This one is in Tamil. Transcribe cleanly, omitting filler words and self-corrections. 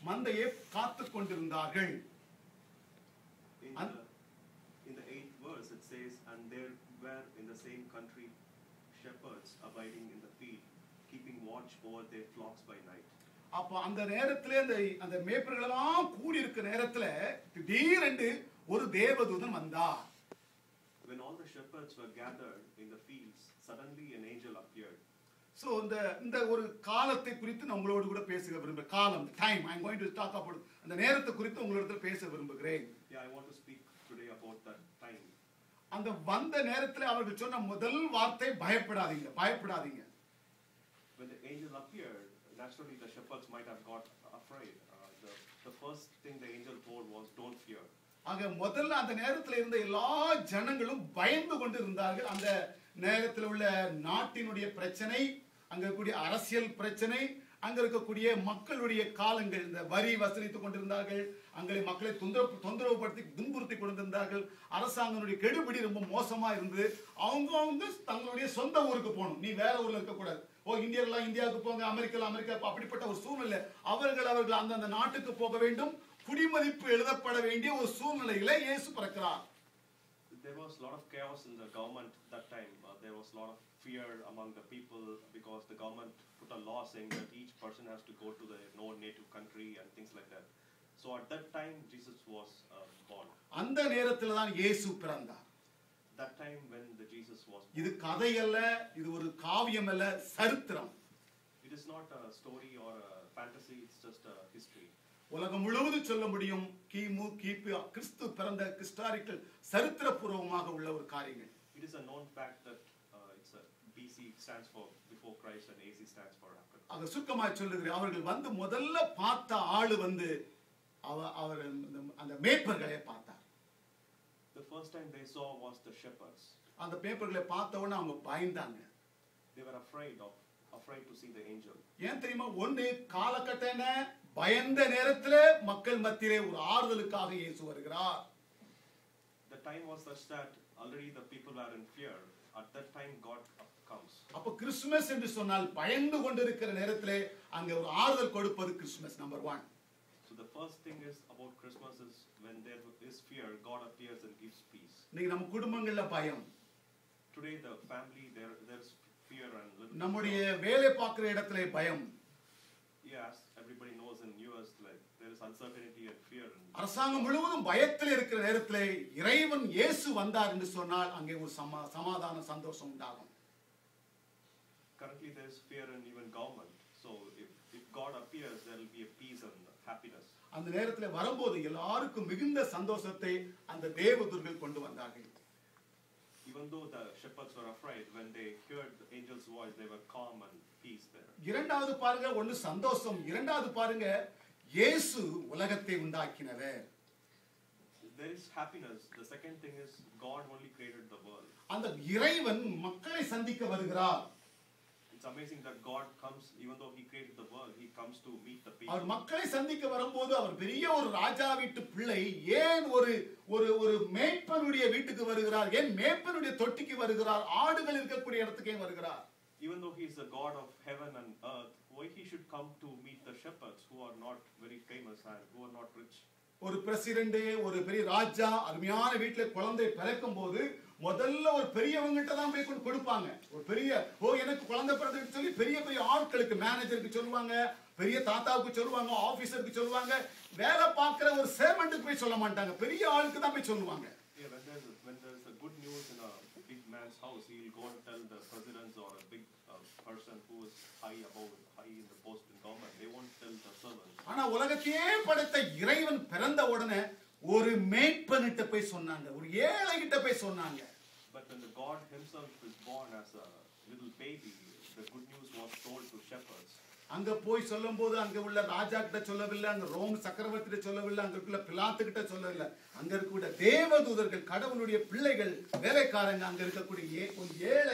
மந்தையை காத்து கொண்டிருந்தார்கள். In the 8th verse it says, and there were in the same country shepherds abiding in the field, keeping watch over their flocks by night. அப்ப அந்த நேரத்திலே அந்த மேய்ப்பர்கள் எல்லாம் கூடி இருக்கிற நேரத்துல திடீரென்று ஒரு தேவதூதன் வந்தார். When all the shepherds were gathered in the fields, suddenly an angel appeared. So இந்த ஒரு காலத்தை குறித்து நான் உங்களோடு கூட பேச விரும்புகிறேன். காலம், time, I am going to talk about அந்த நேரத்தை குறித்து உங்களோட பேச விரும்புகிறேன். Yeah, I want to speak today about that time. அந்த வந்த நேரத்துல அவர்கள் சொன்ன முதல் வார்த்தை பயப்படாதீங்க, பயப்படாதீங்க. When the angel appeared, naturally the shepherds might have got afraid. The first thing the angel told was, don't fear. ஆக முதல்ல அந்த நேரத்துல இருந்த எல்லா ஜனங்களும் பயந்து கொண்டு இருந்தார்கள். அந்த நேரத்தில் உள்ள நாட்டினுடைய பிரச்சனை, அங்க இருக்கக்கூடிய அரசியல் பிரச்சனை, அங்க இருக்கக்கூடிய மக்களுடைய காலங்கள், இந்த வரி வசூலித்துக் கொண்டிருந்தார்கள், அங்கே மக்களை தொந்தரவுபடுத்தி துன்புறுத்தி கொண்டிருந்தார்கள். அரசாங்கனுடைய கெடுபிடி ரொம்ப மோசமா இருந்தது. அவங்க தங்களுடைய சொந்த ஊருக்கு போகணும், நீ வேற ஊர்ல இருக்கக்கூடாது. இந்தியர்கள்லாம் இந்தியாவுக்கு போங்க, அமெரிக்கா அப்படிப்பட்ட ஒரு சூழ்நிலை. அவர்கள் அந்த நாட்டுக்கு போக வேண்டும், குடிமதிப்பு எழுதப்பட வேண்டிய ஒரு சூழ்நிலையில இயேசு பிறக்கிறார். There was a lot of chaos in the government that time. There was a lot of fear among the people because the government put a law saying that each person has to go to their own native country and things like that. So at that time Jesus was born. அந்த நேரத்துல தான் இயேசு பிறந்தார். That time when the Jesus was born. இது கதை அல்ல, இது ஒரு காவியம் அல்ல, சரித்திரம். It is not a story or a fantasy, it's just a history. உலகம் முழுவதும் சொல்ல முடியும், கிமு கிபி கிறிஸ்து பிறந்த ஹிஸ்டாரிக்கல் சரித்திரபூர்வமாக உள்ள ஒரு காரியங்கள். It is a known fact that it's a BC stands for before Christ and AC stands for after. அத சுருக்கமாக சொல்லுகிறேன். அவர்கள் வந்து முதல்ல பார்த்த ஆளு வந்து அவர் அந்த மேய்ப்பர்களை பார்த்தார். The first time they saw was the shepherds. அந்த மேய்ப்பர்களை பார்த்த உடனே அவங்க பயந்தாங்க. They were afraid to see the angel. ஏன் தெரியுமா? ஒண்ணு காலகட்டன பயந்த நேரத்துல மக்கள் மத்தியிலே ஒரு ஆறுதலுக்காக இயேசு வருகிறார். The time was such that already the people were in fear. At that time God comes. அப்ப கிறிஸ்துமஸ் என்று சொன்னால் பயந்து கொண்டிருக்கிற நேரத்திலே அங்க ஒரு ஆறுதல் கொடுப்பது Christmas number 1. So the first thing is about Christmas is when there is fear, God appears and gives peace. நீங்க நம்ம குடும்பங்கள்ல பயம். Today the family there's fear and நம்முடைய வேலை பார்க்கிற இடத்திலே பயம். Yes, everybody knows in US like there is uncertainty and fear. அரசாங்கம் முழுவதும் பயத்தில் இருக்கிற நேரத்திலே இறைவன் இயேசு வந்தார் என்று சொன்னால் அங்கே ஒரு சமாதான சந்தோஷம் உண்டாகும். Currently there is fear in even government. So if God appears, there will be a peace and happiness. அந்த நேரத்திலே வரும்போது எல்லாருக்கும் மிகுந்த சந்தோஷத்தை அந்த தேவதூதர்கள் கொண்டு வந்தார்கள். Even though the shepherds were afraid, when they heard the angel's voice, they were calm and peace there. இரண்டாவது பாருங்க, ஒன்னு சந்தோஷம். இரண்டாவது பாருங்க, இயேசு உலகத்தை உண்டாக்கினவர். There is happiness. The second thing is God only created the world. அந்த இறைவன் மக்களை சந்திக்க வருகிறார். It's amazing that God comes, even though He created the world, He comes to meet the people. அவர் மக்களை சந்திக்க வரும்போது அவர் பெரிய ஒரு ராஜா வீட்டு பிள்ளை ஏன் ஒரு மேய்ப்பனுடைய வீட்டுக்கு வருகிறார்? ஏன் மேய்ப்பனுடைய தொட்டிக்கு வருகிறார்? ஆடுகள் இருக்கக்கூடிய இடத்துக்கே வருகிறார். Even though He is the God of heaven and earth, why He should come to meet the shepherds who are not very famous and who are not rich? ஒரு பிரசிடென்ட், ஒரு பெரிய ராஜா அருமையான வீட்டுல குழந்தை பிறக்கும் போது முதல்ல ஒரு பெரியவங்கிட்ட தான் போய் கொடுப்பாங்க. ஒரு பெரிய எனக்கு குழந்தை பிறந்துன்னு சொல்லி பெரிய ஆட்களுக்கு, மேனேஜருக்கு சொல்லுவாங்க, பெரிய தாத்தாவுக்கு சொல்லுவாங்க, ஆபீசருக்கு சொல்லுவாங்க. வேலை பார்க்கிற ஒரு சேவன்ட்டுக்கு போய் சொல்ல மாட்டாங்க, பெரிய ஆளுக்கு தான் போய் சொல்லுவாங்க. When there's a good news in a big man's house, he will go and tell the presidents or a big person who is high in the post in government. They won't tell the servants. ஆனா உலகத்தையே படைத்த இறைவன் பிறந்த உடனே ஒரு மேய்ப்பனிட்ட போய் சொன்னாங்க, ஒரு ஏழை கிட்ட போய் சொன்னாங்க. But when the God Himself is born as a little baby, the good news was told to shepherds. அங்க போய் சொல்லும்போது அங்க உள்ள ராஜா கிட்ட சொல்லவில்லை, அங்க ரோம் சக்கரவர்த்தி கிட்ட சொல்லவில்லை, அங்க உள்ள பிலாத்து கிட்ட சொல்லவில்லை. அங்க இருக்கக்கூடிய தேவதூதர்கள், கடவுளுடைய பிள்ளைகள், வேலைக்காரங்க, அங்க இருக்கக்கூடிய ஒரு ஏழை